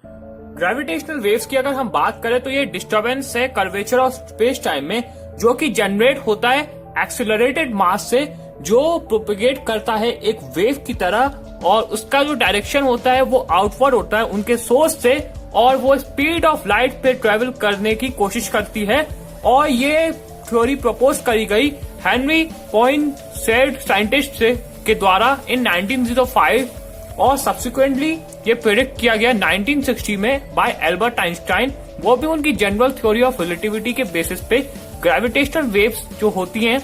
Gravitational waves की अगर हम बात करें तो ये डिस्टर्बेंस है कर्वेचर ऑफ स्पेस टाइम में, जो कि जनरेट होता है एक्सिलरेटेड मास से, जो प्रोपेगेट करता है एक वेव की तरह, और उसका जो डायरेक्शन होता है वो आउटवर्ड होता है उनके सोर्स से, और वो स्पीड ऑफ लाइट पे ट्रेवल करने की कोशिश करती है। और ये थ्योरी प्रपोज करी गई हेनरी पॉइनसेट साइंटिस्ट के द्वारा इन 1905, और सब्सिक्वेंटली ये प्रेडिक्ट किया गया 1960 में बाय एल्बर्ट आइंस्टाइन, वो भी उनकी जनरल थ्योरी ऑफ रिलेटिविटी के बेसिस पे। ग्रेविटेशनल वेव्स जो होती हैं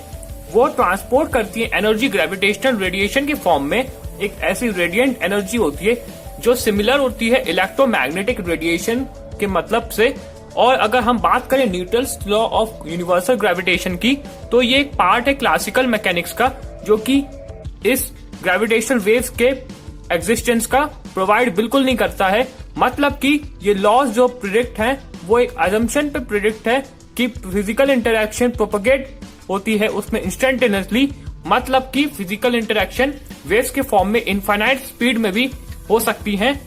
वो ट्रांसपोर्ट करती है एनर्जी ग्रेविटेशनल रेडिएशन के फॉर्म में। एक ऐसी रेडिएंट एनर्जी होती है जो सिमिलर होती है इलेक्ट्रोमैग्नेटिक रेडिएशन के मतलब से। और अगर हम बात करें Newton's law of universal gravitation की, तो ये एक पार्ट है क्लासिकल मैकेनिक्स का, जो कि इस ग्रेविटेशनल वेव्स के एग्जिस्टेंस का प्रोवाइड बिल्कुल नहीं करता है। मतलब कि ये लॉज जो प्रिडिक्ट हैं वो एक अजम्पशन पे प्रिडिक्ट है कि फिजिकल इंटरैक्शन प्रोपगेट होती है उसमें इंस्टेंटेनियसली। मतलब कि फिजिकल इंटरैक्शन वेव्स के फॉर्म में इनफाइनाइट स्पीड में भी हो सकती हैं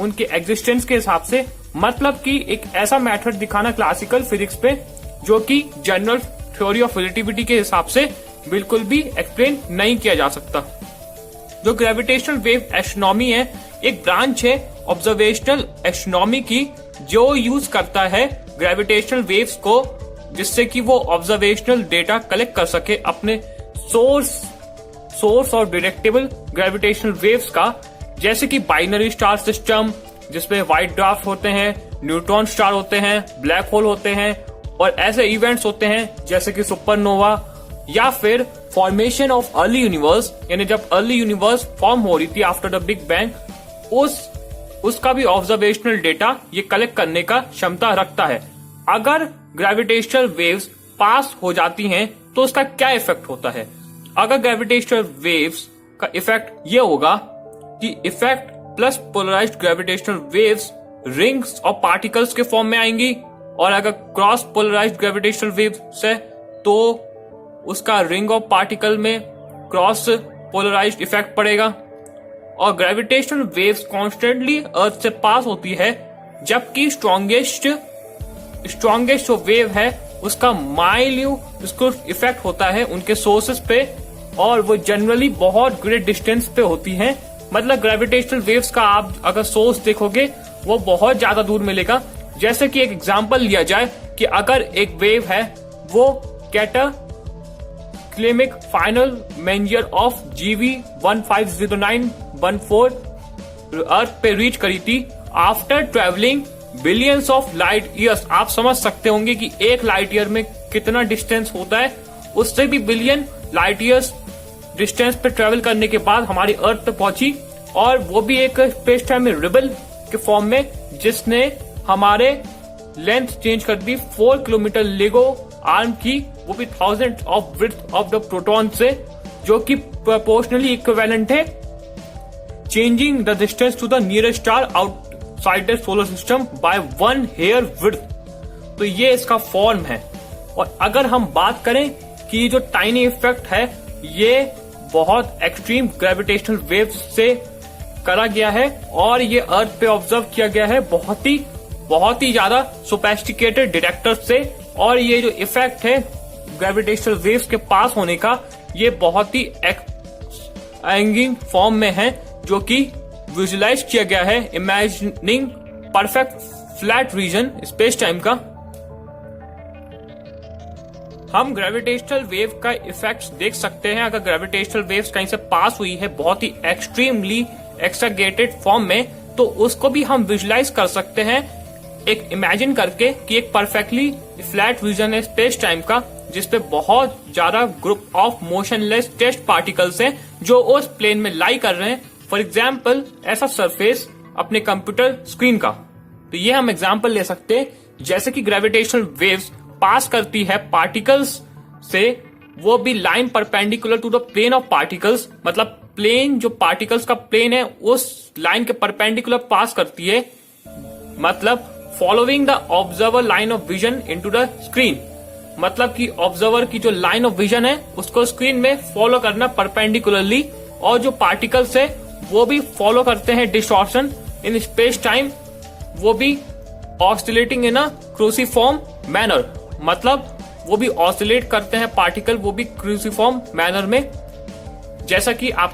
उनके एग्जिस्टेंस के हिसाब से। मतलब कि एक ऐसा मेथड दिखाना क्लासिकल फिजिक्स पे जो कि जनरल थ्योरी ऑफ रिलेटिविटी के हिसाब से बिल्कुल भी एक्सप्लेन नहीं किया जा सकता। जो ग्रेविटेशनल वेव एस्ट्रोनॉमी है, एक ब्रांच है ऑब्जर्वेशनल एस्ट्रोनॉमी की, जो यूज करता है ग्रेविटेशनल वेव्स को, जिससे कि वो ऑब्जर्वेशनल डेटा कलेक्ट कर सके अपने सोर्स और डिटेक्टेबल ग्रेविटेशनल वेव्स का, जैसे कि बाइनरी स्टार सिस्टम जिसमें व्हाइट ड्वार्फ होते हैं, न्यूट्रॉन स्टार होते हैं, ब्लैक होल होते हैं, और ऐसे इवेंट्स होते हैं जैसे कि सुपरनोवा, या फिर फॉर्मेशन ऑफ अर्ली यूनिवर्स, यानी जब अर्ली यूनिवर्स फॉर्म हो रही थी आफ्टर द बिग बैंग, उसका भी ऑब्जर्वेशनल डेटा ये कलेक्ट करने का क्षमता रखता है। अगर ग्रेविटेशनल वेव्स पास हो जाती हैं तो उसका क्या इफेक्ट होता है? अगर ग्रेविटेशनल वेव्स का इफेक्ट ये होगा कि effect plus polarised gravitational waves rings और पार्टिकल्स के फॉर्म में आएंगी, और अगर क्रॉस पोलराइज्ड ग्रेविटेशनल वेव्स है तो उसका रिंग ऑफ पार्टिकल में क्रॉस पोलराइज्ड इफेक्ट पड़ेगा। और ग्रेविटेशनल वेव्स कॉन्स्टेंटली अर्थ से पास होती है, जबकि स्ट्रॉन्गेस्ट जो वेव है उसका माइन्यूट उसको इफेक्ट होता है उनके सोर्सेस पे, और वो जनरली बहुत ग्रेट डिस्टेंस पे होती हैं। मतलब ग्रेविटेशनल वेव्स का आप अगर सोर्स देखोगे वो बहुत ज्यादा दूर मिलेगा। जैसे कि एक एग्जांपल लिया जाए कि अगर एक वेव है वो कैटाक्लिमिक फाइनल मेंजर ऑफ GV 150914 अर्थ पे रीच करी थी after travelling billions of light years. आप समझ सकते होंगे कि एक लाइट ईयर में कितना डिस्टेंस होता है, उससे भी बिलियन लाइट ईयर्स डिस्टेंस पे ट्रेवल करने के बाद हमारी अर्थ पे पहुंची, और वो भी एक स्पेस टाइम में रिबल के फॉर्म में, जिसने हमारे लेंथ चेंज कर दी 4 किलोमीटर लेगो आर्म की, वो भी 1000 of width of the proton से, जो कि प्रोपोर्शनली इक्विवेलेंट है changing the distance to the nearest star outside the solar system by 1 hair width. तो ये इसका फॉर्म है। और अगर हम बात करें कि जो टाइनी इफेक्ट है ये बहुत एक्सट्रीम ग्रेविटेशनल वेव्स से करा गया है, और ये अर्थ पे ऑब्जर्व किया गया है बहुत ही ज्यादा सोफिस्टिकेटेड डिटेक्टर से। और ये जो इफेक्ट है ग्रेविटेशनल वेव्स के पास होने का, ये बहुत ही एंगिंग फॉर्म में है, जो कि विजुलाइज किया गया है imagining perfect flat region space time का। हम ग्रेविटेशनल वेव का इफेक्ट्स देख सकते हैं। अगर ग्रेविटेशनल वेव्स कहीं से पास हुई है बहुत ही एक्सट्रीमली एक्सैगरेटेड फॉर्म में, तो उसको भी हम विजुलाइज कर सकते हैं एक इमेजिन करके कि एक परफेक्टली फ्लैट रीजन है स्पेस टाइम का, जिसपे बहुत ज्यादा group of motionless test particles हैं जो उस प्लेन में लाई कर रहे हैं। फॉर एग्जाम्पल ऐसा सरफेस अपने कंप्यूटर स्क्रीन का, तो ये हम एग्जाम्पल ले सकते हैं। जैसे कि ग्रेविटेशनल वेव्स पास करती है पार्टिकल्स से, वो भी line perpendicular to the plane of particles, मतलब प्लेन जो पार्टिकल्स का प्लेन है उस लाइन के परपेंडिकुलर पास करती है, मतलब following the observer line of vision into the screen. मतलब कि ऑब्जर्वर की जो लाइन ऑफ विजन है उसको स्क्रीन में फॉलो करना परपेंडिकुलरली, और जो पार्टिकल्स है वो भी फॉलो करते हैं डिस्टॉर्शन इन स्पेस टाइम वो भी ऑस्सिलेटिंग इन अ क्रूसिफॉर्म मैनर, मतलब वो भी ऑस्सिलेट करते हैं पार्टिकल, वो भी क्रूसिफॉर्म मैनर में, जैसा कि आपको